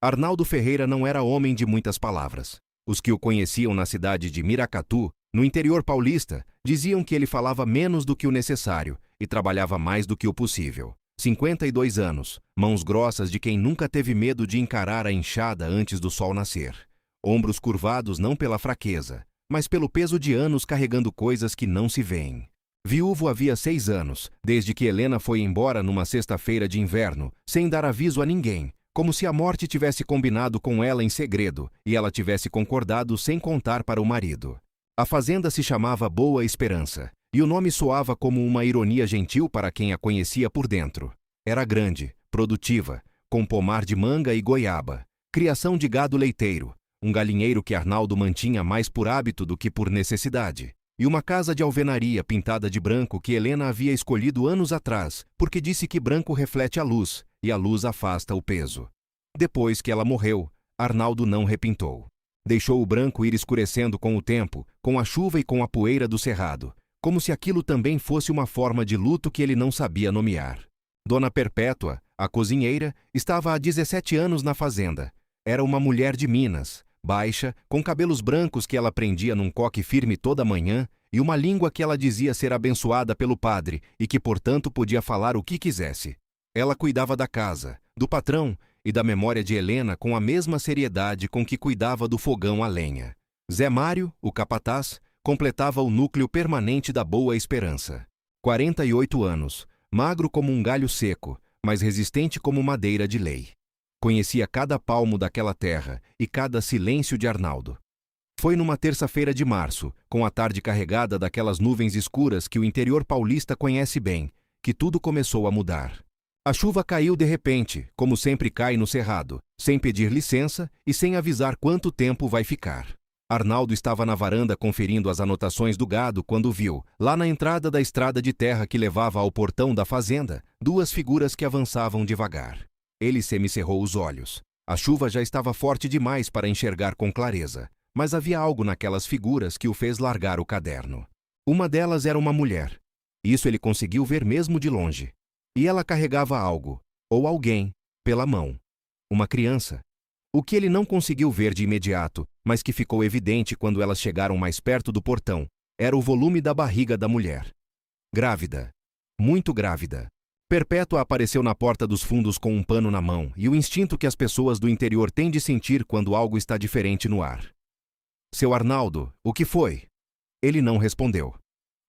Arnaldo Ferreira não era homem de muitas palavras. Os que o conheciam na cidade de Miracatu, no interior paulista, diziam que ele falava menos do que o necessário e trabalhava mais do que o possível. 52 anos, mãos grossas de quem nunca teve medo de encarar a enxada antes do sol nascer. Ombros curvados não pela fraqueza, mas pelo peso de anos carregando coisas que não se veem. Viúvo havia 6 anos, desde que Helena foi embora numa sexta-feira de inverno, sem dar aviso a ninguém, como se a morte tivesse combinado com ela em segredo e ela tivesse concordado sem contar para o marido. A fazenda se chamava Boa Esperança, e o nome soava como uma ironia gentil para quem a conhecia por dentro. Era grande, produtiva, com pomar de manga e goiaba, criação de gado leiteiro, um galinheiro que Arnaldo mantinha mais por hábito do que por necessidade, e uma casa de alvenaria pintada de branco que Helena havia escolhido anos atrás, porque disse que branco reflete a luz, e a luz afasta o peso. Depois que ela morreu, Arnaldo não repintou. Deixou o branco ir escurecendo com o tempo, com a chuva e com a poeira do cerrado, como se aquilo também fosse uma forma de luto que ele não sabia nomear. Dona Perpétua, a cozinheira, estava há 17 anos na fazenda. Era uma mulher de Minas, baixa, com cabelos brancos que ela prendia num coque firme toda manhã e uma língua que ela dizia ser abençoada pelo padre e que, portanto, podia falar o que quisesse. Ela cuidava da casa, do patrão e da memória de Helena com a mesma seriedade com que cuidava do fogão a lenha. Zé Mário, o capataz, completava o núcleo permanente da Boa Esperança. 48 anos, magro como um galho seco, mas resistente como madeira de lei. Conhecia cada palmo daquela terra e cada silêncio de Arnaldo. Foi numa terça-feira de março, com a tarde carregada daquelas nuvens escuras que o interior paulista conhece bem, que tudo começou a mudar. A chuva caiu de repente, como sempre cai no cerrado, sem pedir licença e sem avisar quanto tempo vai ficar. Arnaldo estava na varanda conferindo as anotações do gado quando viu, lá na entrada da estrada de terra que levava ao portão da fazenda, 2 figuras que avançavam devagar. Ele semicerrou os olhos. A chuva já estava forte demais para enxergar com clareza, mas havia algo naquelas figuras que o fez largar o caderno. Uma delas era uma mulher. Isso ele conseguiu ver mesmo de longe. E ela carregava algo, ou alguém, pela mão. Uma criança. O que ele não conseguiu ver de imediato, mas que ficou evidente quando elas chegaram mais perto do portão, era o volume da barriga da mulher. Grávida. Muito grávida. Perpétua apareceu na porta dos fundos com um pano na mão e o instinto que as pessoas do interior têm de sentir quando algo está diferente no ar. Seu Arnaldo, o que foi? Ele não respondeu.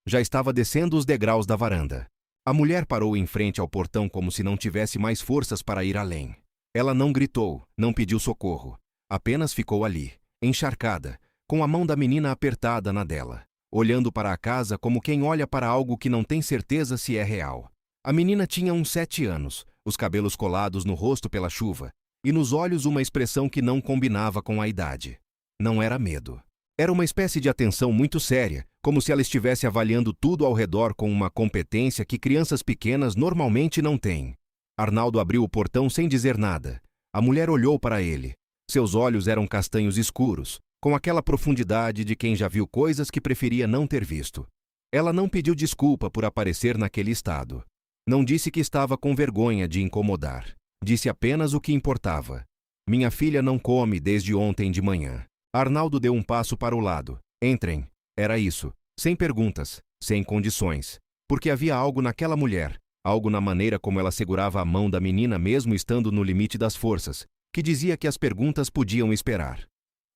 Já estava descendo os degraus da varanda. A mulher parou em frente ao portão como se não tivesse mais forças para ir além. Ela não gritou, não pediu socorro. Apenas ficou ali, encharcada, com a mão da menina apertada na dela, olhando para a casa como quem olha para algo que não tem certeza se é real. A menina tinha uns 7 anos, os cabelos colados no rosto pela chuva, e nos olhos uma expressão que não combinava com a idade. Não era medo. Era uma espécie de atenção muito séria, como se ela estivesse avaliando tudo ao redor com uma competência que crianças pequenas normalmente não têm. Arnaldo abriu o portão sem dizer nada. A mulher olhou para ele. Seus olhos eram castanhos escuros, com aquela profundidade de quem já viu coisas que preferia não ter visto. Ela não pediu desculpa por aparecer naquele estado. Não disse que estava com vergonha de incomodar. Disse apenas o que importava. Minha filha não come desde ontem de manhã. Arnaldo deu um passo para o lado. Entrem. Era isso. Sem perguntas, sem condições. Porque havia algo naquela mulher, algo na maneira como ela segurava a mão da menina mesmo estando no limite das forças, que dizia que as perguntas podiam esperar.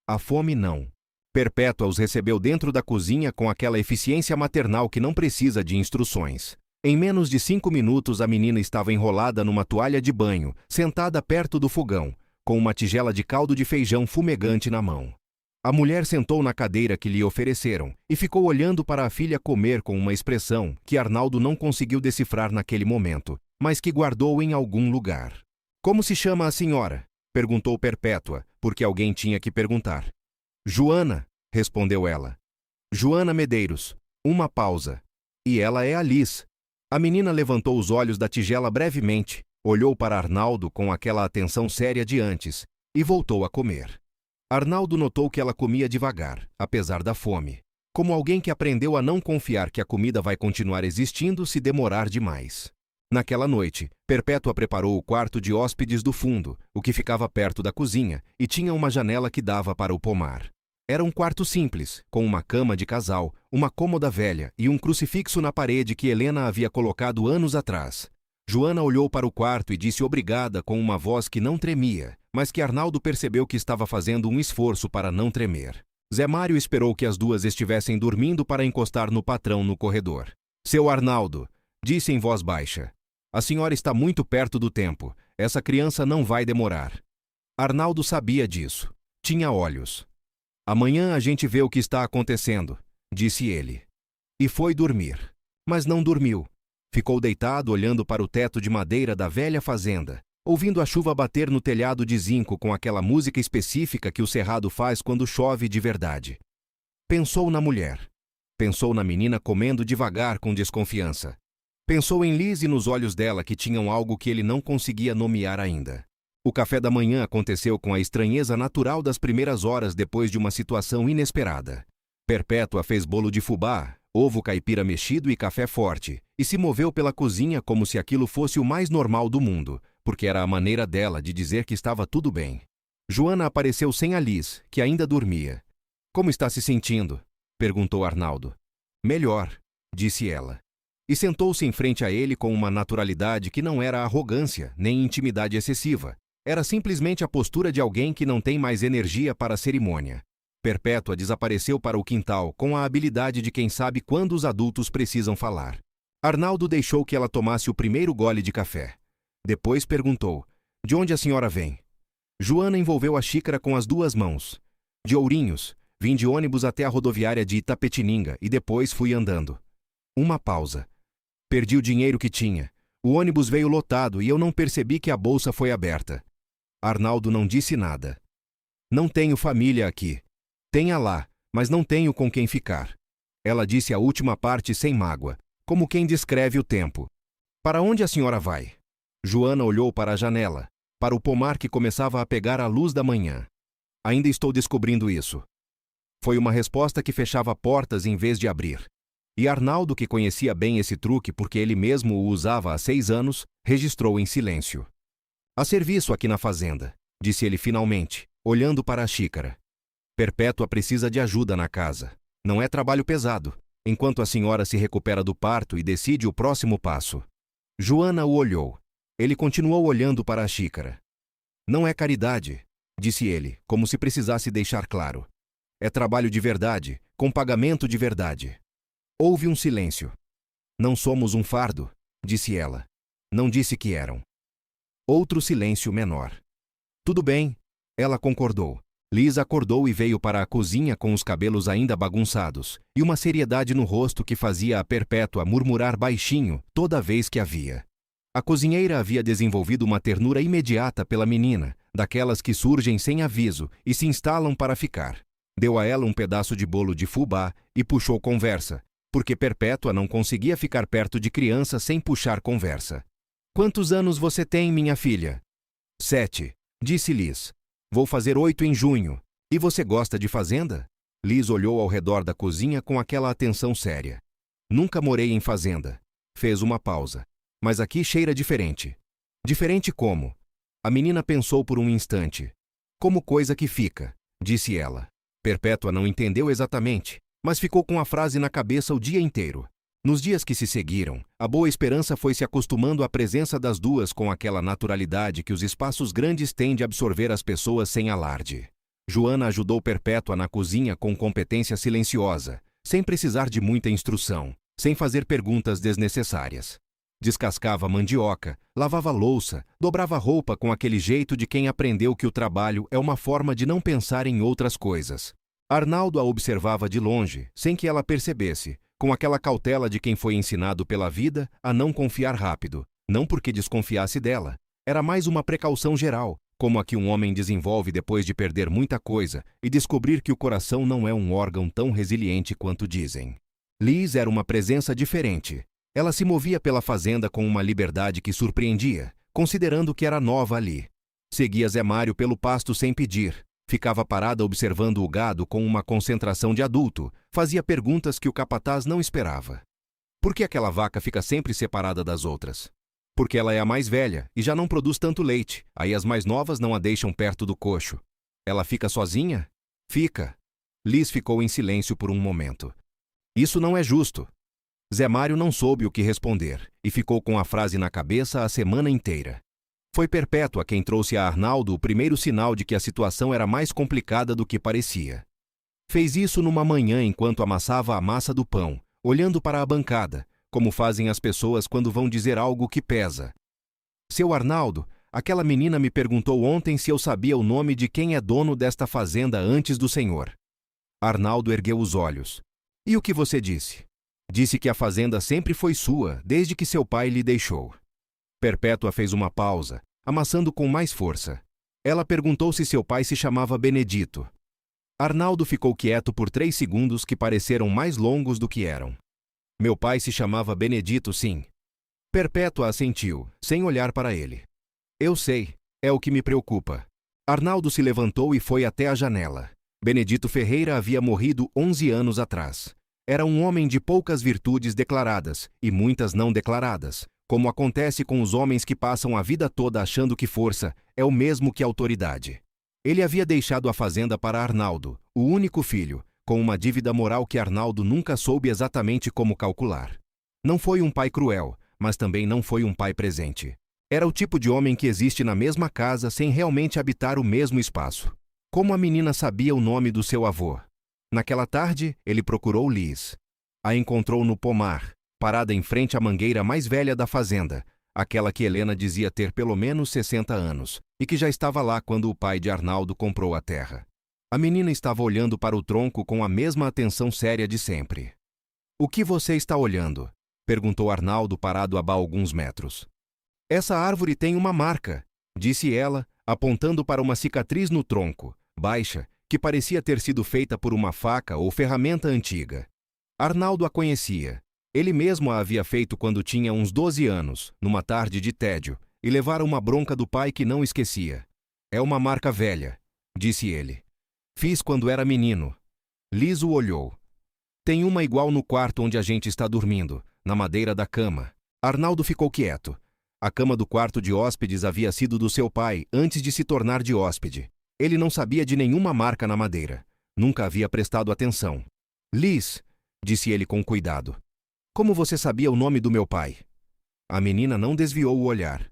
A fome não. Perpétua os recebeu dentro da cozinha com aquela eficiência maternal que não precisa de instruções. Em menos de 5 minutos a menina estava enrolada numa toalha de banho, sentada perto do fogão, com uma tigela de caldo de feijão fumegante na mão. A mulher sentou na cadeira que lhe ofereceram e ficou olhando para a filha comer com uma expressão que Arnaldo não conseguiu decifrar naquele momento, mas que guardou em algum lugar. Como se chama a senhora? Perguntou Perpétua, porque alguém tinha que perguntar. Joana, respondeu ela. Joana Medeiros. Uma pausa. E ela é a Liz. A menina levantou os olhos da tigela brevemente, olhou para Arnaldo com aquela atenção séria de antes e voltou a comer. Arnaldo notou que ela comia devagar, apesar da fome, como alguém que aprendeu a não confiar que a comida vai continuar existindo se demorar demais. Naquela noite, Perpétua preparou o quarto de hóspedes do fundo, o que ficava perto da cozinha, e tinha uma janela que dava para o pomar. Era um quarto simples, com uma cama de casal, uma cômoda velha e um crucifixo na parede que Helena havia colocado anos atrás. Joana olhou para o quarto e disse obrigada com uma voz que não tremia, mas que Arnaldo percebeu que estava fazendo um esforço para não tremer. Zé Mário esperou que as duas estivessem dormindo para encostar no patrão no corredor. Seu Arnaldo, disse em voz baixa. A senhora está muito perto do tempo. Essa criança não vai demorar. Arnaldo sabia disso. Tinha olhos. Amanhã a gente vê o que está acontecendo, disse ele. E foi dormir. Mas não dormiu. Ficou deitado olhando para o teto de madeira da velha fazenda, ouvindo a chuva bater no telhado de zinco com aquela música específica que o cerrado faz quando chove de verdade. Pensou na mulher. Pensou na menina comendo devagar com desconfiança. Pensou em Liz e nos olhos dela que tinham algo que ele não conseguia nomear ainda. O café da manhã aconteceu com a estranheza natural das primeiras horas depois de uma situação inesperada. Perpétua fez bolo de fubá, ovo caipira mexido e café forte, e se moveu pela cozinha como se aquilo fosse o mais normal do mundo, porque era a maneira dela de dizer que estava tudo bem. Joana apareceu sem a Liz, que ainda dormia. Como está se sentindo? Perguntou Arnaldo. Melhor, disse ela. E sentou-se em frente a ele com uma naturalidade que não era arrogância, nem intimidade excessiva. Era simplesmente a postura de alguém que não tem mais energia para a cerimônia. Perpétua desapareceu para o quintal com a habilidade de quem sabe quando os adultos precisam falar. Arnaldo deixou que ela tomasse o primeiro gole de café. Depois perguntou, de onde a senhora vem? Joana envolveu a xícara com as duas mãos. De Ourinhos, vim de ônibus até a rodoviária de Itapetininga e depois fui andando. Uma pausa. Perdi o dinheiro que tinha. O ônibus veio lotado e eu não percebi que a bolsa foi aberta. Arnaldo não disse nada. Não tenho família aqui. Tenha lá, mas não tenho com quem ficar. Ela disse a última parte sem mágoa, como quem descreve o tempo. Para onde a senhora vai? Joana olhou para a janela, para o pomar que começava a pegar a luz da manhã. Ainda estou descobrindo isso. Foi uma resposta que fechava portas em vez de abrir. E Arnaldo, que conhecia bem esse truque porque ele mesmo o usava há 6 anos, registrou em silêncio. Há serviço aqui na fazenda, disse ele finalmente, olhando para a xícara. Perpétua precisa de ajuda na casa. Não é trabalho pesado, enquanto a senhora se recupera do parto e decide o próximo passo. Joana o olhou. Ele continuou olhando para a xícara. Não é caridade, disse ele, como se precisasse deixar claro. É trabalho de verdade, com pagamento de verdade. Houve um silêncio. Não somos um fardo, disse ela. Não disse que eram. Outro silêncio menor. Tudo bem, ela concordou. Liz acordou e veio para a cozinha com os cabelos ainda bagunçados, e uma seriedade no rosto que fazia a Perpétua murmurar baixinho toda vez que a via. A cozinheira havia desenvolvido uma ternura imediata pela menina, daquelas que surgem sem aviso e se instalam para ficar. Deu a ela um pedaço de bolo de fubá e puxou conversa, porque Perpétua não conseguia ficar perto de criança sem puxar conversa. Quantos anos você tem, minha filha? 7, disse Liz. Vou fazer 8 em junho. E você gosta de fazenda? Liz olhou ao redor da cozinha com aquela atenção séria. Nunca morei em fazenda. Fez uma pausa. Mas aqui cheira diferente. Diferente como? A menina pensou por um instante. Como coisa que fica, disse ela. Perpétua não entendeu exatamente, mas ficou com a frase na cabeça o dia inteiro. Nos dias que se seguiram, a Boa Esperança foi se acostumando à presença das duas com aquela naturalidade que os espaços grandes têm de absorver as pessoas sem alarde. Joana ajudou Perpétua na cozinha com competência silenciosa, sem precisar de muita instrução, sem fazer perguntas desnecessárias. Descascava mandioca, lavava louça, dobrava roupa com aquele jeito de quem aprendeu que o trabalho é uma forma de não pensar em outras coisas. Arnaldo a observava de longe, sem que ela percebesse, com aquela cautela de quem foi ensinado pela vida a não confiar rápido, não porque desconfiasse dela. Era mais uma precaução geral, como a que um homem desenvolve depois de perder muita coisa e descobrir que o coração não é um órgão tão resiliente quanto dizem. Liz era uma presença diferente. Ela se movia pela fazenda com uma liberdade que surpreendia, considerando que era nova ali. Seguia Zé Mário pelo pasto sem pedir. Ficava parada observando o gado com uma concentração de adulto, fazia perguntas que o capataz não esperava. Por que aquela vaca fica sempre separada das outras? Porque ela é a mais velha e já não produz tanto leite, aí as mais novas não a deixam perto do coxo. Ela fica sozinha? Fica. Liz ficou em silêncio por um momento. Isso não é justo. Zé Mário não soube o que responder e ficou com a frase na cabeça a semana inteira. Foi Perpétua quem trouxe a Arnaldo o primeiro sinal de que a situação era mais complicada do que parecia. Fez isso numa manhã enquanto amassava a massa do pão, olhando para a bancada, como fazem as pessoas quando vão dizer algo que pesa. Seu Arnaldo, aquela menina me perguntou ontem se eu sabia o nome de quem é dono desta fazenda antes do senhor. Arnaldo ergueu os olhos. E o que você disse? Disse que a fazenda sempre foi sua, desde que seu pai lhe deixou. Perpétua fez uma pausa, amassando com mais força. Ela perguntou se seu pai se chamava Benedito. Arnaldo ficou quieto por 3 segundos que pareceram mais longos do que eram. Meu pai se chamava Benedito, sim. Perpétua assentiu, sem olhar para ele. Eu sei, é o que me preocupa. Arnaldo se levantou e foi até a janela. Benedito Ferreira havia morrido 11 anos atrás. Era um homem de poucas virtudes declaradas e muitas não declaradas, como acontece com os homens que passam a vida toda achando que força é o mesmo que autoridade. Ele havia deixado a fazenda para Arnaldo, o único filho, com uma dívida moral que Arnaldo nunca soube exatamente como calcular. Não foi um pai cruel, mas também não foi um pai presente. Era o tipo de homem que existe na mesma casa sem realmente habitar o mesmo espaço. Como a menina sabia o nome do seu avô? Naquela tarde, ele procurou Liz. A encontrou no pomar, parada em frente à mangueira mais velha da fazenda, aquela que Helena dizia ter pelo menos 60 anos, e que já estava lá quando o pai de Arnaldo comprou a terra. A menina estava olhando para o tronco com a mesma atenção séria de sempre. O que você está olhando? Perguntou Arnaldo parado a alguns metros. Essa árvore tem uma marca, disse ela, apontando para uma cicatriz no tronco, baixa, que parecia ter sido feita por uma faca ou ferramenta antiga. Arnaldo a conhecia. Ele mesmo a havia feito quando tinha uns 12 anos, numa tarde de tédio, e levara uma bronca do pai que não esquecia. É uma marca velha, disse ele. Fiz quando era menino. Liz o olhou. Tem uma igual no quarto onde a gente está dormindo, na madeira da cama. Arnaldo ficou quieto. A cama do quarto de hóspedes havia sido do seu pai antes de se tornar de hóspede. Ele não sabia de nenhuma marca na madeira. Nunca havia prestado atenção. Liz, disse ele com cuidado. Como você sabia o nome do meu pai? A menina não desviou o olhar.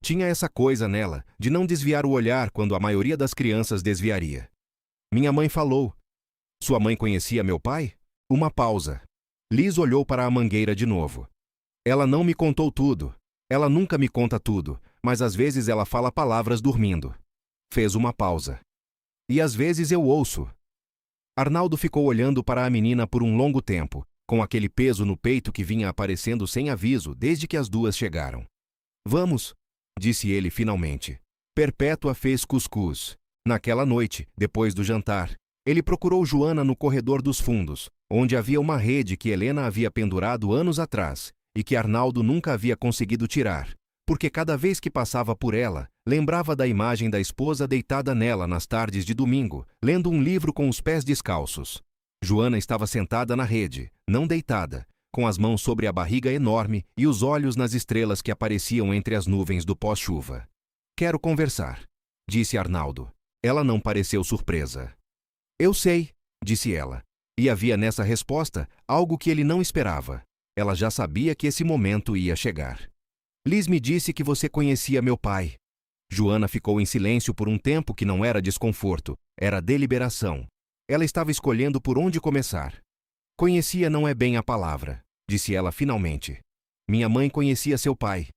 Tinha essa coisa nela, de não desviar o olhar quando a maioria das crianças desviaria. Minha mãe falou. Sua mãe conhecia meu pai? Uma pausa. Liz olhou para a mangueira de novo. Ela não me contou tudo. Ela nunca me conta tudo, mas às vezes ela fala palavras dormindo. Fez uma pausa. E às vezes eu ouço. Arnaldo ficou olhando para a menina por um longo tempo, com aquele peso no peito que vinha aparecendo sem aviso desde que as duas chegaram. Vamos, disse ele finalmente. Perpétua fez cuscuz. Naquela noite, depois do jantar, ele procurou Joana no corredor dos fundos, onde havia uma rede que Helena havia pendurado anos atrás e que Arnaldo nunca havia conseguido tirar, porque cada vez que passava por ela, lembrava da imagem da esposa deitada nela nas tardes de domingo, lendo um livro com os pés descalços. Joana estava sentada na rede, não deitada, com as mãos sobre a barriga enorme e os olhos nas estrelas que apareciam entre as nuvens do pós-chuva. Quero conversar, disse Arnaldo. Ela não pareceu surpresa. Eu sei, disse ela. E havia nessa resposta algo que ele não esperava. Ela já sabia que esse momento ia chegar. Liz me disse que você conhecia meu pai. Joana ficou em silêncio por um tempo que não era desconforto, era deliberação. Ela estava escolhendo por onde começar. Conhecia não é bem a palavra, disse ela finalmente. Minha mãe conhecia seu pai.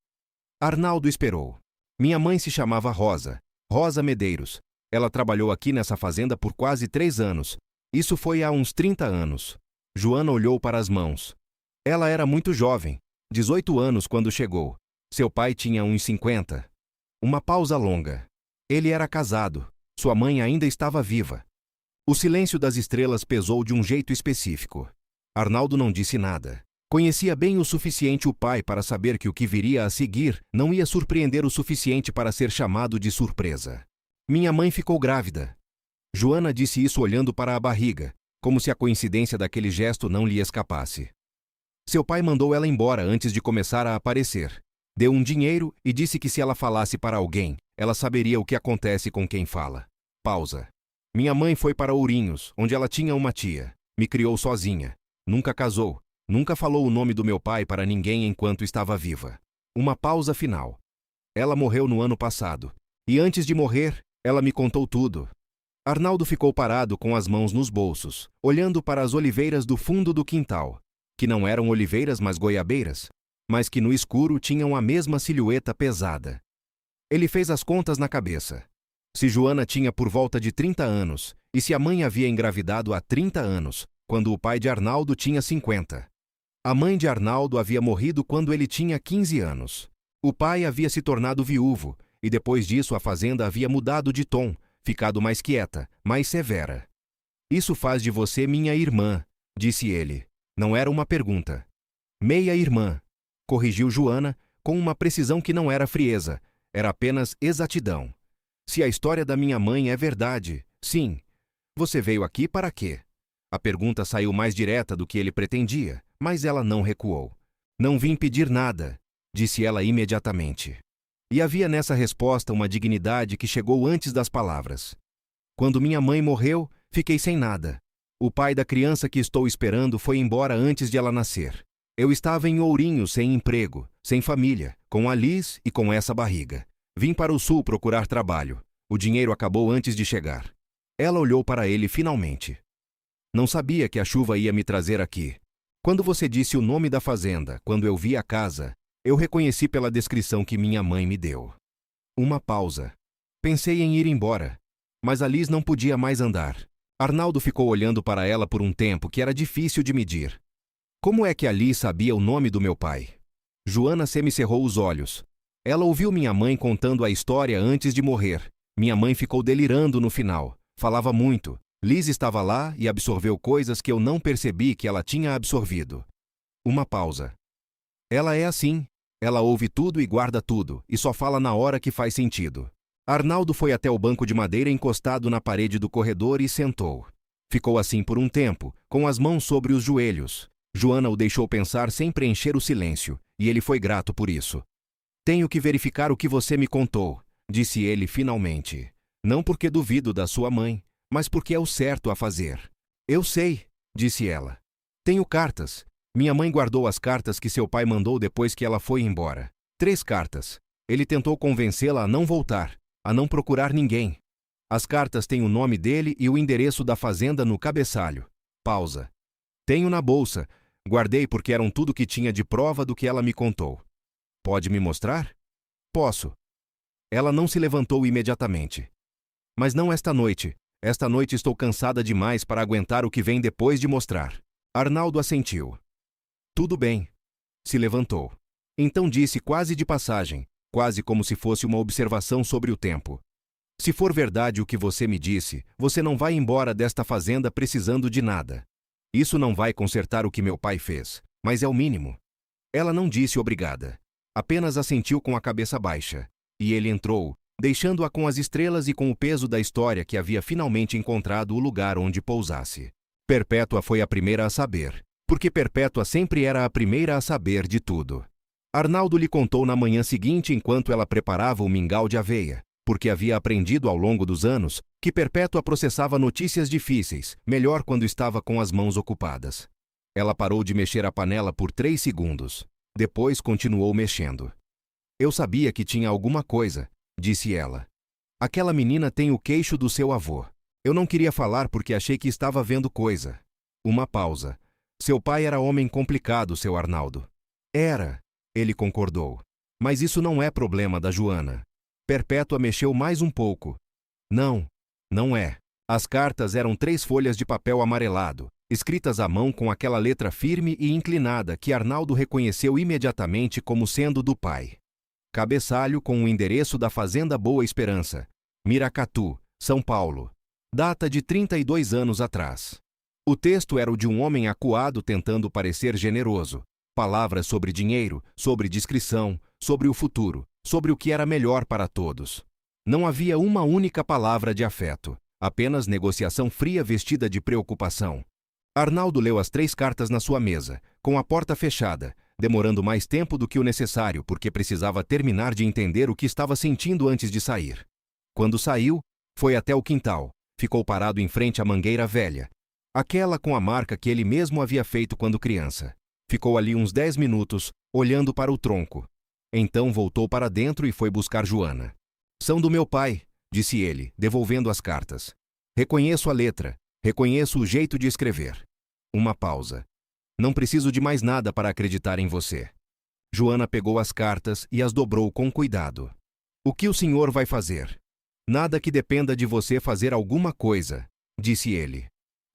Arnaldo esperou. Minha mãe se chamava Rosa, Rosa Medeiros. Ela trabalhou aqui nessa fazenda por quase 3 anos. Isso foi há uns 30 anos. Joana olhou para as mãos. Ela era muito jovem, 18 anos quando chegou. Seu pai tinha uns 50. Uma pausa longa. Ele era casado. Sua mãe ainda estava viva. O silêncio das estrelas pesou de um jeito específico. Arnaldo não disse nada. Conhecia bem o suficiente o pai para saber que o que viria a seguir não ia surpreender o suficiente para ser chamado de surpresa. Minha mãe ficou grávida. Joana disse isso olhando para a barriga, como se a coincidência daquele gesto não lhe escapasse. Seu pai mandou ela embora antes de começar a aparecer. Deu um dinheiro e disse que se ela falasse para alguém, ela saberia o que acontece com quem fala. Pausa. Minha mãe foi para Ourinhos, onde ela tinha uma tia. Me criou sozinha. Nunca casou. Nunca falou o nome do meu pai para ninguém enquanto estava viva. Uma pausa final. Ela morreu no ano passado. E antes de morrer, ela me contou tudo. Arnaldo ficou parado com as mãos nos bolsos, olhando para as oliveiras do fundo do quintal, que não eram oliveiras, mas goiabeiras, mas que no escuro tinham a mesma silhueta pesada. Ele fez as contas na cabeça. Se Joana tinha por volta de 30 anos, e se a mãe havia engravidado há 30 anos, quando o pai de Arnaldo tinha 50. A mãe de Arnaldo havia morrido quando ele tinha 15 anos. O pai havia se tornado viúvo, e depois disso a fazenda havia mudado de tom, ficado mais quieta, mais severa. Isso faz de você minha irmã, disse ele. Não era uma pergunta. Meia-irmã, corrigiu Joana, com uma precisão que não era frieza, era apenas exatidão. Se a história da minha mãe é verdade, sim. Você veio aqui para quê? A pergunta saiu mais direta do que ele pretendia, mas ela não recuou. Não vim pedir nada, disse ela imediatamente. E havia nessa resposta uma dignidade que chegou antes das palavras. Quando minha mãe morreu, fiquei sem nada. O pai da criança que estou esperando foi embora antes de ela nascer. Eu estava em Ourinhos sem emprego, sem família, com a Liz e com essa barriga. Vim para o sul procurar trabalho. O dinheiro acabou antes de chegar. Ela olhou para ele finalmente. Não sabia que a chuva ia me trazer aqui. Quando você disse o nome da fazenda, quando eu vi a casa, eu reconheci pela descrição que minha mãe me deu. Uma pausa. Pensei em ir embora, mas a Liz não podia mais andar. Arnaldo ficou olhando para ela por um tempo que era difícil de medir. Como é que a Liz sabia o nome do meu pai? Joana semicerrou os olhos. Ela ouviu minha mãe contando a história antes de morrer. Minha mãe ficou delirando no final. Falava muito. Liz estava lá e absorveu coisas que eu não percebi que ela tinha absorvido. Uma pausa. Ela é assim. Ela ouve tudo e guarda tudo, e só fala na hora que faz sentido. Arnaldo foi até o banco de madeira encostado na parede do corredor e sentou. Ficou assim por um tempo, com as mãos sobre os joelhos. Joana o deixou pensar sem preencher o silêncio, e ele foi grato por isso. Tenho que verificar o que você me contou, disse ele finalmente. Não porque duvido da sua mãe, mas porque é o certo a fazer. Eu sei, disse ela. Tenho cartas. Minha mãe guardou as cartas que seu pai mandou depois que ela foi embora. 3 cartas. Ele tentou convencê-la a não voltar, a não procurar ninguém. As cartas têm o nome dele e o endereço da fazenda no cabeçalho. Pausa. Tenho na bolsa. Guardei porque eram tudo que tinha de prova do que ela me contou. Pode me mostrar? Posso. Ela não se levantou imediatamente. Mas não esta noite. Esta noite estou cansada demais para aguentar o que vem depois de mostrar. Arnaldo assentiu. Tudo bem. Se levantou. Então disse quase de passagem, quase como se fosse uma observação sobre o tempo. Se for verdade o que você me disse, você não vai embora desta fazenda precisando de nada. Isso não vai consertar o que meu pai fez, mas é o mínimo. Ela não disse obrigada. Apenas assentiu com a cabeça baixa. E ele entrou, deixando-a com as estrelas e com o peso da história que havia finalmente encontrado o lugar onde pousasse. Perpétua foi a primeira a saber, porque Perpétua sempre era a primeira a saber de tudo. Arnaldo lhe contou na manhã seguinte enquanto ela preparava o mingau de aveia, porque havia aprendido ao longo dos anos que Perpétua processava notícias difíceis, melhor quando estava com as mãos ocupadas. Ela parou de mexer a panela por 3 segundos. Depois continuou mexendo. Eu sabia que tinha alguma coisa, disse ela. Aquela menina tem o queixo do seu avô. Eu não queria falar porque achei que estava vendo coisa. Uma pausa. Seu pai era homem complicado, seu Arnaldo. Era, ele concordou. Mas isso não é problema da Joana. Perpétua mexeu mais um pouco. Não, não é. As cartas eram 3 folhas de papel amarelado, escritas à mão com aquela letra firme e inclinada que Arnaldo reconheceu imediatamente como sendo do pai. Cabeçalho com o endereço da Fazenda Boa Esperança, Miracatu, São Paulo. Data de 32 anos atrás. O texto era o de um homem acuado tentando parecer generoso. Palavras sobre dinheiro, sobre discrição, sobre o futuro, sobre o que era melhor para todos. Não havia uma única palavra de afeto, apenas negociação fria vestida de preocupação. Arnaldo leu as 3 cartas na sua mesa, com a porta fechada, demorando mais tempo do que o necessário porque precisava terminar de entender o que estava sentindo antes de sair. Quando saiu, foi até o quintal, ficou parado em frente à mangueira velha, aquela com a marca que ele mesmo havia feito quando criança. Ficou ali uns 10 minutos, olhando para o tronco. Então voltou para dentro e foi buscar Joana. "São do meu pai", disse ele, devolvendo as cartas. "Reconheço a letra, reconheço o jeito de escrever." Uma pausa. "Não preciso de mais nada para acreditar em você." Joana pegou as cartas e as dobrou com cuidado. "O que o senhor vai fazer?" "Nada que dependa de você fazer alguma coisa", disse ele.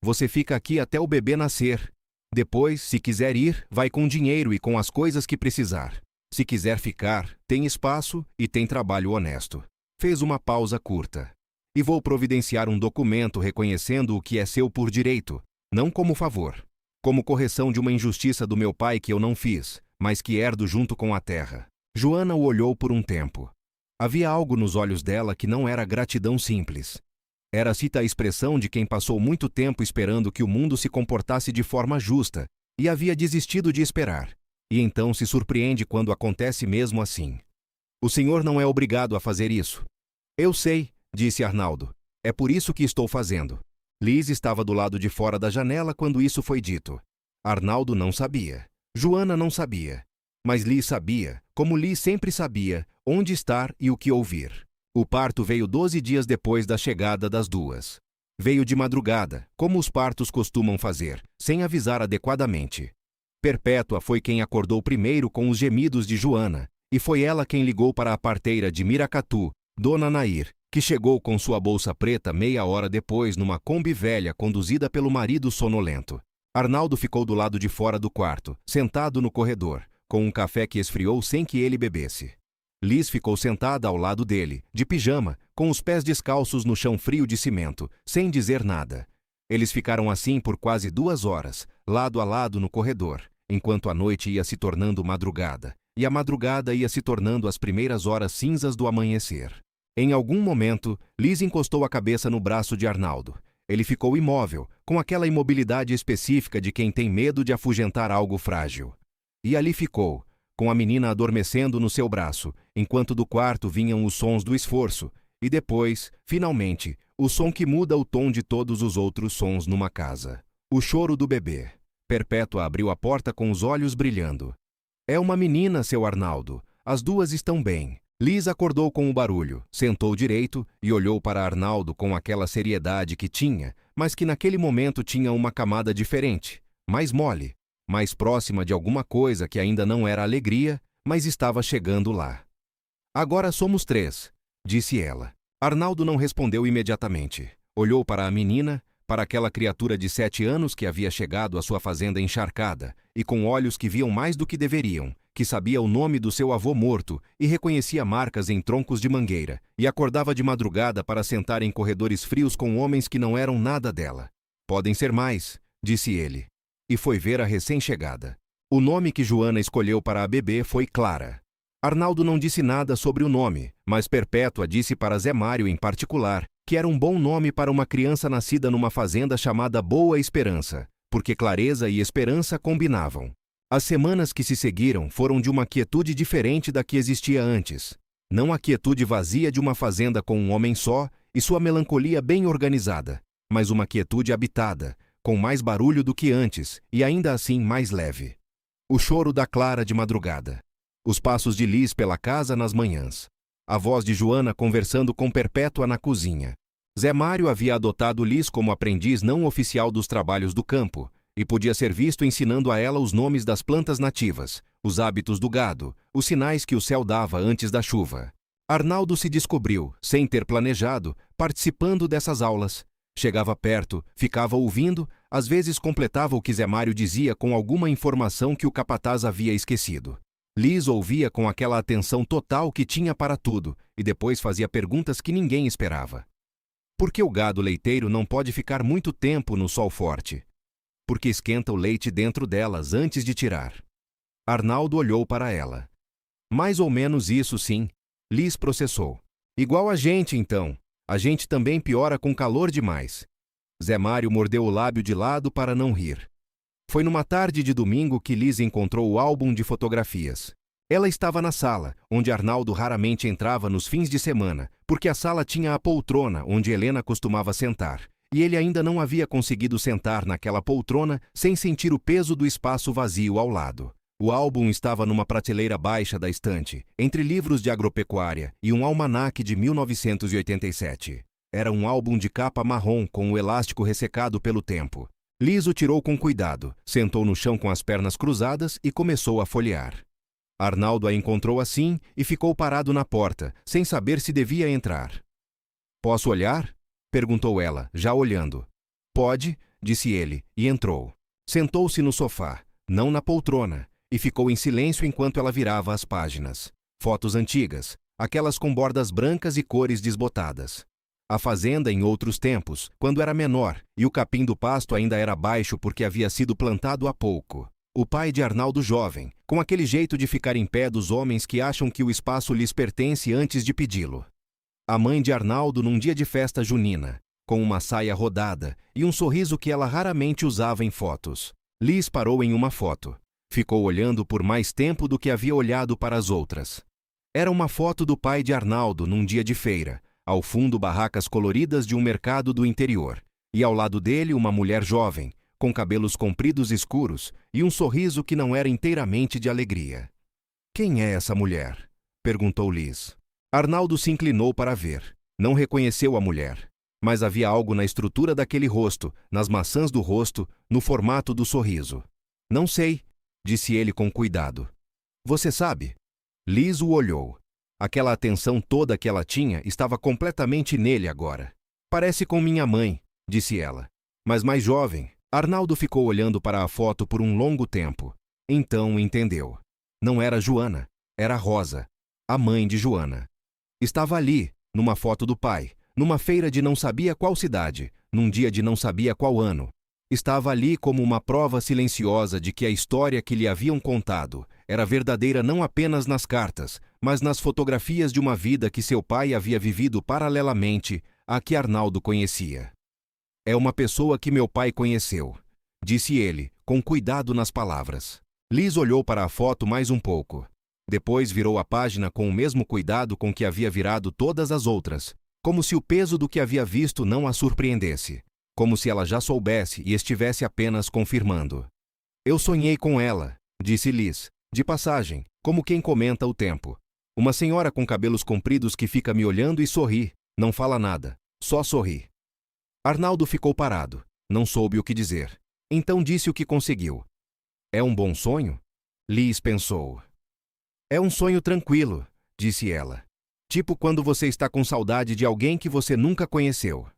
"Você fica aqui até o bebê nascer. Depois, se quiser ir, vai com dinheiro e com as coisas que precisar. Se quiser ficar, tem espaço e tem trabalho honesto." Fez uma pausa curta. "E vou providenciar um documento reconhecendo o que é seu por direito, não como favor. Como correção de uma injustiça do meu pai que eu não fiz, mas que herdo junto com a terra." Joana o olhou por um tempo. Havia algo nos olhos dela que não era gratidão simples. Era cita a expressão de quem passou muito tempo esperando que o mundo se comportasse de forma justa e havia desistido de esperar. E então se surpreende quando acontece mesmo assim. "O senhor não é obrigado a fazer isso." "Eu sei", disse Arnaldo. "É por isso que estou fazendo." Liz estava do lado de fora da janela quando isso foi dito. Arnaldo não sabia. Joana não sabia. Mas Liz sabia, como Liz sempre sabia, onde estar e o que ouvir. O parto veio 12 dias depois da chegada das duas. Veio de madrugada, como os partos costumam fazer, sem avisar adequadamente. Perpétua foi quem acordou primeiro com os gemidos de Joana, e foi ela quem ligou para a parteira de Miracatu, Dona Nair, que chegou com sua bolsa preta meia hora depois numa Kombi velha conduzida pelo marido sonolento. Arnaldo ficou do lado de fora do quarto, sentado no corredor, com um café que esfriou sem que ele bebesse. Liz ficou sentada ao lado dele, de pijama, com os pés descalços no chão frio de cimento, sem dizer nada. Eles ficaram assim por quase 2 horas, lado a lado no corredor, enquanto a noite ia se tornando madrugada, e a madrugada ia se tornando as primeiras horas cinzas do amanhecer. Em algum momento, Liz encostou a cabeça no braço de Arnaldo. Ele ficou imóvel, com aquela imobilidade específica de quem tem medo de afugentar algo frágil. E ali ficou, com a menina adormecendo no seu braço, enquanto do quarto vinham os sons do esforço, e depois, finalmente, o som que muda o tom de todos os outros sons numa casa. O choro do bebê. Perpétua abriu a porta com os olhos brilhando. "É uma menina, seu Arnaldo. As duas estão bem." Liz acordou com o barulho, sentou direito e olhou para Arnaldo com aquela seriedade que tinha, mas que naquele momento tinha uma camada diferente, mais mole, mais próxima de alguma coisa que ainda não era alegria, mas estava chegando lá. "Agora somos 3, disse ela. Arnaldo não respondeu imediatamente. Olhou para a menina, para aquela criatura de 7 anos que havia chegado à sua fazenda encharcada, e com olhos que viam mais do que deveriam, que sabia o nome do seu avô morto e reconhecia marcas em troncos de mangueira, e acordava de madrugada para sentar em corredores frios com homens que não eram nada dela. "Podem ser mais", disse ele. E foi ver a recém-chegada. O nome que Joana escolheu para a bebê foi Clara. Arnaldo não disse nada sobre o nome, mas Perpétua disse para Zé Mário em particular que era um bom nome para uma criança nascida numa fazenda chamada Boa Esperança, porque clareza e esperança combinavam. As semanas que se seguiram foram de uma quietude diferente da que existia antes. Não a quietude vazia de uma fazenda com um homem só e sua melancolia bem organizada, mas uma quietude habitada, com mais barulho do que antes e ainda assim mais leve. O choro da Clara de madrugada. Os passos de Liz pela casa nas manhãs. A voz de Joana conversando com Perpétua na cozinha. Zé Mário havia adotado Liz como aprendiz não oficial dos trabalhos do campo e podia ser visto ensinando a ela os nomes das plantas nativas, os hábitos do gado, os sinais que o céu dava antes da chuva. Arnaldo se descobriu, sem ter planejado, participando dessas aulas. Chegava perto, ficava ouvindo, às vezes completava o que Zé Mário dizia com alguma informação que o capataz havia esquecido. Liz ouvia com aquela atenção total que tinha para tudo e depois fazia perguntas que ninguém esperava. Por que o gado leiteiro não pode ficar muito tempo no sol forte? Porque esquenta o leite dentro delas antes de tirar. Arnaldo olhou para ela. Mais ou menos isso, sim. Liz processou. Igual a gente, então. A gente também piora com calor demais. Zé Mário mordeu o lábio de lado para não rir. Foi numa tarde de domingo que Liz encontrou o álbum de fotografias. Ela estava na sala, onde Arnaldo raramente entrava nos fins de semana, porque a sala tinha a poltrona onde Helena costumava sentar, e ele ainda não havia conseguido sentar naquela poltrona sem sentir o peso do espaço vazio ao lado. O álbum estava numa prateleira baixa da estante, entre livros de agropecuária e um almanaque de 1987. Era um álbum de capa marrom com o elástico ressecado pelo tempo. Liz o tirou com cuidado, sentou no chão com as pernas cruzadas e começou a folhear. Arnaldo a encontrou assim e ficou parado na porta, sem saber se devia entrar. "Posso olhar?" perguntou ela, já olhando. "Pode", disse ele, e entrou. Sentou-se no sofá, não na poltrona, e ficou em silêncio enquanto ela virava as páginas. Fotos antigas, aquelas com bordas brancas e cores desbotadas. A fazenda em outros tempos, quando era menor, e o capim do pasto ainda era baixo porque havia sido plantado há pouco. O pai de Arnaldo jovem, com aquele jeito de ficar em pé dos homens que acham que o espaço lhes pertence antes de pedi-lo. A mãe de Arnaldo num dia de festa junina, com uma saia rodada e um sorriso que ela raramente usava em fotos. Liz parou em uma foto. Ficou olhando por mais tempo do que havia olhado para as outras. Era uma foto do pai de Arnaldo num dia de feira, ao fundo barracas coloridas de um mercado do interior, e ao lado dele uma mulher jovem, com cabelos compridos escuros e um sorriso que não era inteiramente de alegria. "Quem é essa mulher?" perguntou Liz. Arnaldo se inclinou para ver. Não reconheceu a mulher, mas havia algo na estrutura daquele rosto, nas maçãs do rosto, no formato do sorriso. "Não sei", disse ele com cuidado. "Você sabe?" Liz o olhou. Aquela atenção toda que ela tinha estava completamente nele agora. "Parece com minha mãe", disse ela, "mas mais jovem." Arnaldo ficou olhando para a foto por um longo tempo. Então entendeu. Não era Joana, era Rosa, a mãe de Joana. Estava ali, numa foto do pai, numa feira de não sabia qual cidade, num dia de não sabia qual ano. Estava ali como uma prova silenciosa de que a história que lhe haviam contado era verdadeira não apenas nas cartas, mas nas fotografias de uma vida que seu pai havia vivido paralelamente à que Arnaldo conhecia. "É uma pessoa que meu pai conheceu", disse ele, com cuidado nas palavras. Liz olhou para a foto mais um pouco. Depois virou a página com o mesmo cuidado com que havia virado todas as outras, como se o peso do que havia visto não a surpreendesse, como se ela já soubesse e estivesse apenas confirmando. "Eu sonhei com ela", disse Liz, de passagem, como quem comenta o tempo. "Uma senhora com cabelos compridos que fica me olhando e sorri, não fala nada, só sorri." Arnaldo ficou parado, não soube o que dizer. Então disse o que conseguiu. "É um bom sonho?" Liz pensou. "É um sonho tranquilo", disse ela. "Tipo quando você está com saudade de alguém que você nunca conheceu."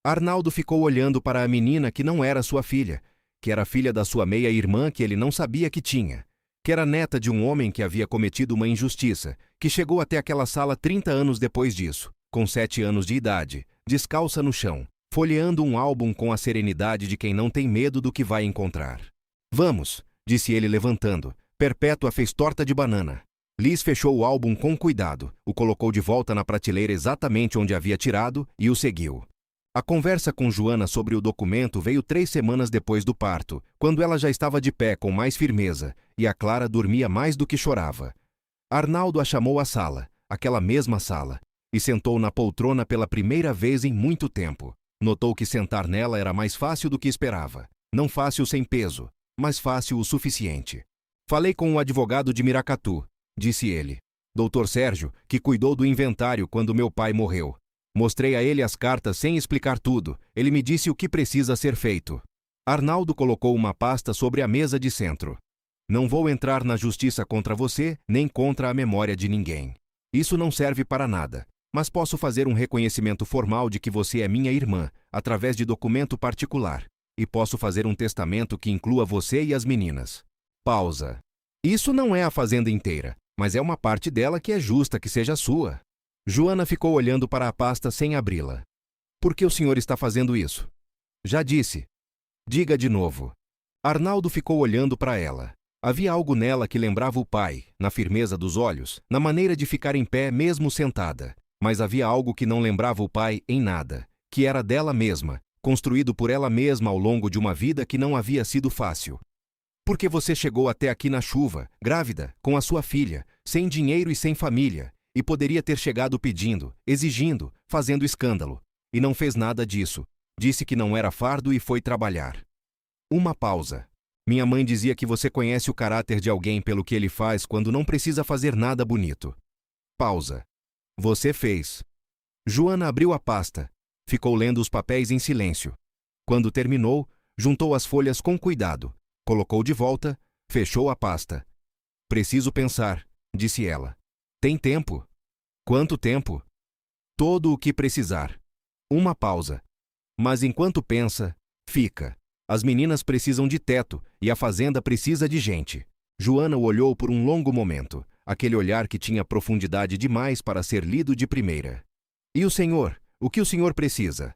Arnaldo ficou olhando para a menina que não era sua filha, que era filha da sua meia-irmã que ele não sabia que tinha, que era neta de um homem que havia cometido uma injustiça, que chegou até aquela sala 30 anos depois disso, com 7 anos de idade, descalça no chão, folheando um álbum com a serenidade de quem não tem medo do que vai encontrar. "Vamos", disse ele levantando. Perpétua fez torta de banana. Liz fechou o álbum com cuidado, o colocou de volta na prateleira exatamente onde havia tirado e o seguiu. A conversa com Joana sobre o documento veio 3 semanas depois do parto, quando ela já estava de pé com mais firmeza, e a Clara dormia mais do que chorava. Arnaldo a chamou à sala, aquela mesma sala, e sentou na poltrona pela primeira vez em muito tempo. Notou que sentar nela era mais fácil do que esperava. Não fácil sem peso, mas fácil o suficiente. "Falei com o advogado de Miracatu", disse ele. "Dr. Sérgio, que cuidou do inventário quando meu pai morreu. Mostrei a ele as cartas sem explicar tudo. Ele me disse o que precisa ser feito." Arnaldo colocou uma pasta sobre a mesa de centro. "Não vou entrar na justiça contra você, nem contra a memória de ninguém. Isso não serve para nada. Mas posso fazer um reconhecimento formal de que você é minha irmã, através de documento particular. E posso fazer um testamento que inclua você e as meninas." Pausa. "Isso não é a fazenda inteira, mas é uma parte dela que é justa que seja sua." Joana ficou olhando para a pasta sem abri-la. "Por que o senhor está fazendo isso?" "Já disse." "Diga de novo." Arnaldo ficou olhando para ela. Havia algo nela que lembrava o pai, na firmeza dos olhos, na maneira de ficar em pé mesmo sentada. Mas havia algo que não lembrava o pai em nada, que era dela mesma, construído por ela mesma ao longo de uma vida que não havia sido fácil. Porque você chegou até aqui na chuva, grávida, com a sua filha, sem dinheiro e sem família, e poderia ter chegado pedindo, exigindo, fazendo escândalo. E não fez nada disso. Disse que não era fardo e foi trabalhar. Uma pausa. Minha mãe dizia que você conhece o caráter de alguém pelo que ele faz quando não precisa fazer nada bonito. Pausa. Você fez. Joana abriu a pasta. Ficou lendo os papéis em silêncio. Quando terminou, juntou as folhas com cuidado, colocou de volta, fechou a pasta. Preciso pensar, disse ela. Tem tempo? Quanto tempo? Todo o que precisar. Uma pausa. Mas enquanto pensa, fica. As meninas precisam de teto e a fazenda precisa de gente. Joana o olhou por um longo momento, aquele olhar que tinha profundidade demais para ser lido de primeira. E o senhor? O que o senhor precisa?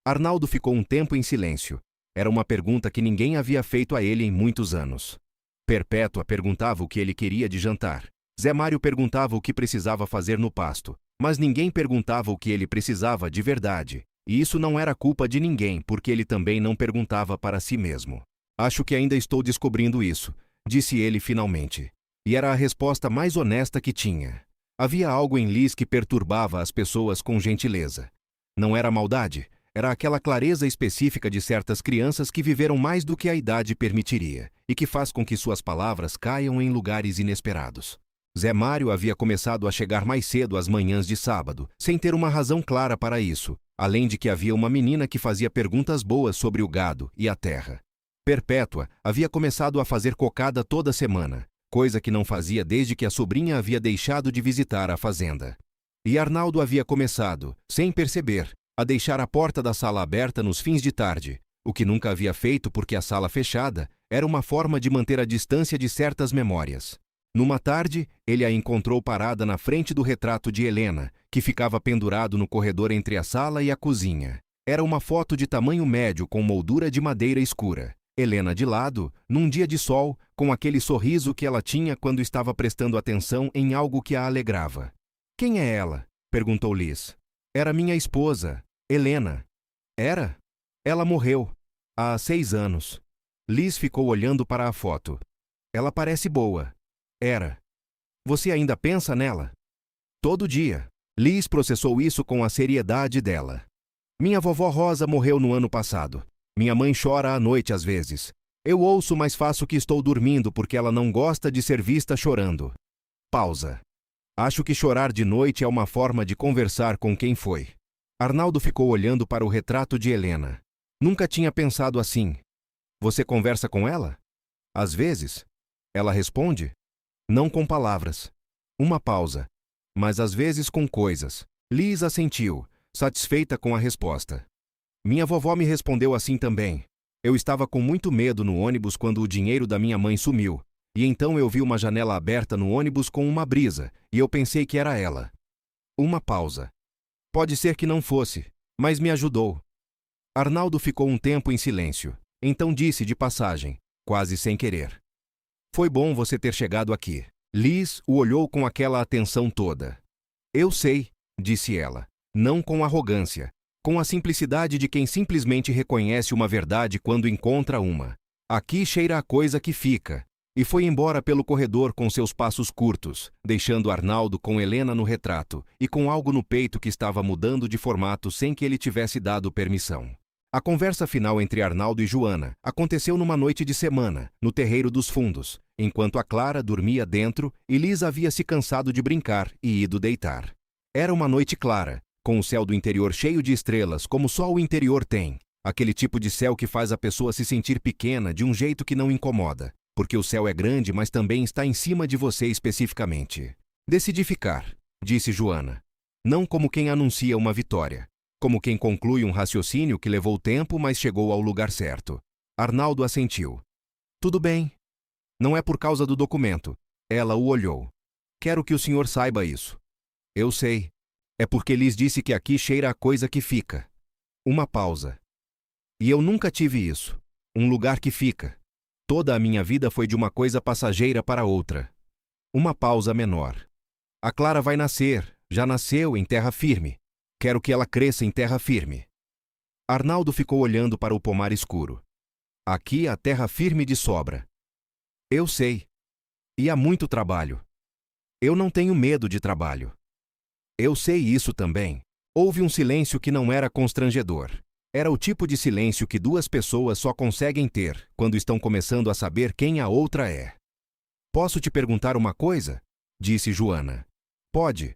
Arnaldo ficou um tempo em silêncio. Era uma pergunta que ninguém havia feito a ele em muitos anos. Perpétua perguntava o que ele queria de jantar. Zé Mário perguntava o que precisava fazer no pasto. Mas ninguém perguntava o que ele precisava de verdade. E isso não era culpa de ninguém, porque ele também não perguntava para si mesmo. Acho que ainda estou descobrindo isso, disse ele finalmente. E era a resposta mais honesta que tinha. Havia algo em Liz que perturbava as pessoas com gentileza. Não era maldade, era aquela clareza específica de certas crianças que viveram mais do que a idade permitiria, e que faz com que suas palavras caiam em lugares inesperados. Zé Mário havia começado a chegar mais cedo às manhãs de sábado, sem ter uma razão clara para isso, além de que havia uma menina que fazia perguntas boas sobre o gado e a terra. Perpétua havia começado a fazer cocada toda semana, coisa que não fazia desde que a sobrinha havia deixado de visitar a fazenda. E Arnaldo havia começado, sem perceber, a deixar a porta da sala aberta nos fins de tarde, o que nunca havia feito porque a sala fechada era uma forma de manter a distância de certas memórias. Numa tarde, ele a encontrou parada na frente do retrato de Helena, que ficava pendurado no corredor entre a sala e a cozinha. Era uma foto de tamanho médio com moldura de madeira escura. Helena de lado, num dia de sol, com aquele sorriso que ela tinha quando estava prestando atenção em algo que a alegrava. — Quem é ela? Perguntou Liz. — Era minha esposa, Helena. — Era? Ela morreu. Há 6 anos. Liz ficou olhando para a foto. — Ela parece boa. — Era. — Você ainda pensa nela? — Todo dia. Liz processou isso com a seriedade dela. — Minha vovó Rosa morreu no ano passado. Minha mãe chora à noite às vezes. Eu ouço, mas faço que estou dormindo porque ela não gosta de ser vista chorando. Pausa. Acho que chorar de noite é uma forma de conversar com quem foi. Arnaldo ficou olhando para o retrato de Helena. Nunca tinha pensado assim. Você conversa com ela? Às vezes. Ela responde? Não com palavras. Uma pausa. Mas às vezes com coisas. Liz assentiu, satisfeita com a resposta. Minha vovó me respondeu assim também. Eu estava com muito medo no ônibus quando o dinheiro da minha mãe sumiu. E então eu vi uma janela aberta no ônibus com uma brisa, e eu pensei que era ela. Uma pausa. Pode ser que não fosse, mas me ajudou. Arnaldo ficou um tempo em silêncio. Então disse de passagem, quase sem querer. Foi bom você ter chegado aqui. Liz o olhou com aquela atenção toda. Eu sei, disse ela, não com arrogância, com a simplicidade de quem simplesmente reconhece uma verdade quando encontra uma. Aqui cheira a coisa que fica. E foi embora pelo corredor com seus passos curtos, deixando Arnaldo com Helena no retrato e com algo no peito que estava mudando de formato sem que ele tivesse dado permissão. A conversa final entre Arnaldo e Joana aconteceu numa noite de semana, no terreiro dos fundos, enquanto a Clara dormia dentro e Liz havia se cansado de brincar e ido deitar. Era uma noite clara, com o céu do interior cheio de estrelas, como só o interior tem. Aquele tipo de céu que faz a pessoa se sentir pequena de um jeito que não incomoda, porque o céu é grande, mas também está em cima de você especificamente. Decidi ficar, disse Joana. Não como quem anuncia uma vitória. Como quem conclui um raciocínio que levou tempo, mas chegou ao lugar certo. Arnaldo assentiu. Tudo bem. Não é por causa do documento. Ela o olhou. Quero que o senhor saiba isso. Eu sei. É porque Liz disse que aqui cheira a coisa que fica. Uma pausa. E eu nunca tive isso. Um lugar que fica. Toda a minha vida foi de uma coisa passageira para outra. Uma pausa menor. A Clara vai nascer, já nasceu em terra firme. Quero que ela cresça em terra firme. Arnaldo ficou olhando para o pomar escuro. Aqui há terra firme de sobra. Eu sei. E há muito trabalho. Eu não tenho medo de trabalho. Eu sei isso também. Houve um silêncio que não era constrangedor. Era o tipo de silêncio que duas pessoas só conseguem ter quando estão começando a saber quem a outra é. Posso te perguntar uma coisa? Disse Joana. Pode.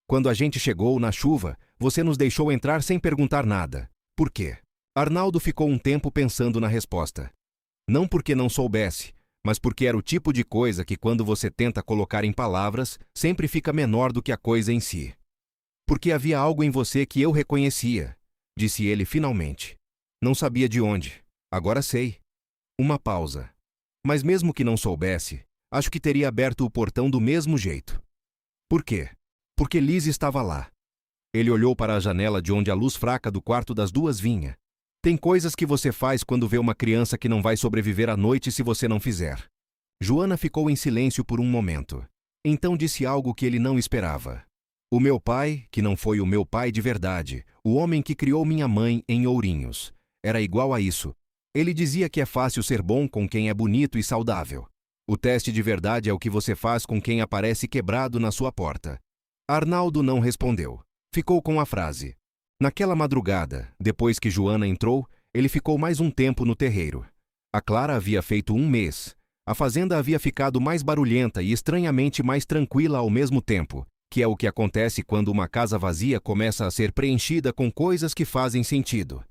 Quando a gente chegou na chuva, você nos deixou entrar sem perguntar nada. Por quê? Arnaldo ficou um tempo pensando na resposta. Não porque não soubesse, mas porque era o tipo de coisa que quando você tenta colocar em palavras, sempre fica menor do que a coisa em si. Porque havia algo em você que eu reconhecia, disse ele finalmente. Não sabia de onde. Agora sei. Uma pausa. Mas mesmo que não soubesse, acho que teria aberto o portão do mesmo jeito. Por quê? Porque Liz estava lá. Ele olhou para a janela de onde a luz fraca do quarto das duas vinha. Tem coisas que você faz quando vê uma criança que não vai sobreviver à noite se você não fizer. Joana ficou em silêncio por um momento. Então disse algo que ele não esperava. O meu pai, que não foi o meu pai de verdade, o homem que criou minha mãe em Ourinhos, era igual a isso. Ele dizia que é fácil ser bom com quem é bonito e saudável. O teste de verdade é o que você faz com quem aparece quebrado na sua porta. Arnaldo não respondeu. Ficou com a frase. Naquela madrugada, depois que Joana entrou, ele ficou mais um tempo no terreiro. A Clara havia feito 1 mês. A fazenda havia ficado mais barulhenta e estranhamente mais tranquila ao mesmo tempo, que é o que acontece quando uma casa vazia começa a ser preenchida com coisas que fazem sentido.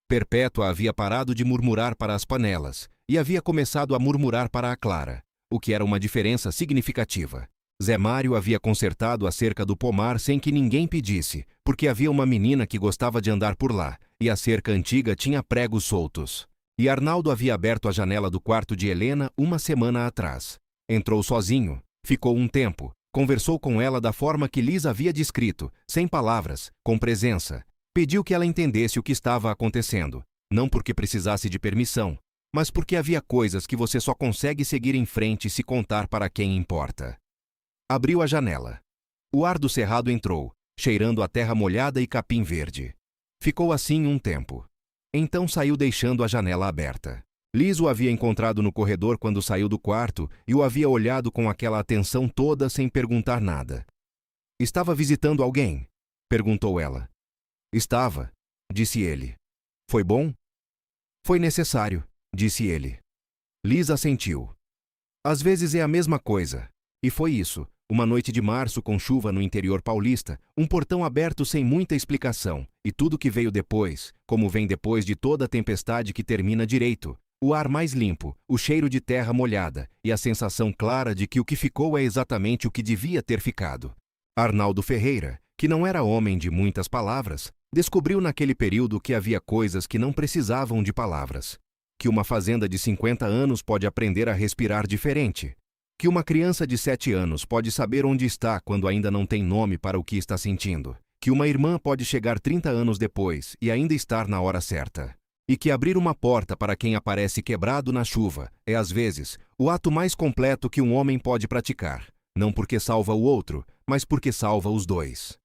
Perpétua havia parado de murmurar para as panelas e havia começado a murmurar para a Clara, o que era uma diferença significativa. Zé Mário havia consertado a cerca do pomar sem que ninguém pedisse, porque havia uma menina que gostava de andar por lá, e a cerca antiga tinha pregos soltos. E Arnaldo havia aberto a janela do quarto de Helena 1 semana atrás. Entrou sozinho, ficou um tempo, conversou com ela da forma que Liz havia descrito, sem palavras, com presença. Pediu que ela entendesse o que estava acontecendo, não porque precisasse de permissão, mas porque havia coisas que você só consegue seguir em frente se contar para quem importa. Abriu a janela. O ar do cerrado entrou, cheirando a terra molhada e capim verde. Ficou assim um tempo. Então saiu deixando a janela aberta. Liz o havia encontrado no corredor quando saiu do quarto e o havia olhado com aquela atenção toda sem perguntar nada. Estava visitando alguém? Perguntou ela. Estava, disse ele. Foi bom? Foi necessário, disse ele. Liz assentiu. Às vezes é a mesma coisa. E foi isso. Uma noite de março com chuva no interior paulista, um portão aberto sem muita explicação, e tudo que veio depois, como vem depois de toda tempestade que termina direito, o ar mais limpo, o cheiro de terra molhada e a sensação clara de que o que ficou é exatamente o que devia ter ficado. Arnaldo Ferreira, que não era homem de muitas palavras, descobriu naquele período que havia coisas que não precisavam de palavras, que uma fazenda de 50 anos pode aprender a respirar diferente, que uma criança de 7 anos pode saber onde está quando ainda não tem nome para o que está sentindo, que uma irmã pode chegar 30 anos depois e ainda estar na hora certa, e que abrir uma porta para quem aparece quebrado na chuva é, às vezes, o ato mais completo que um homem pode praticar, não porque salva o outro, mas porque salva os dois.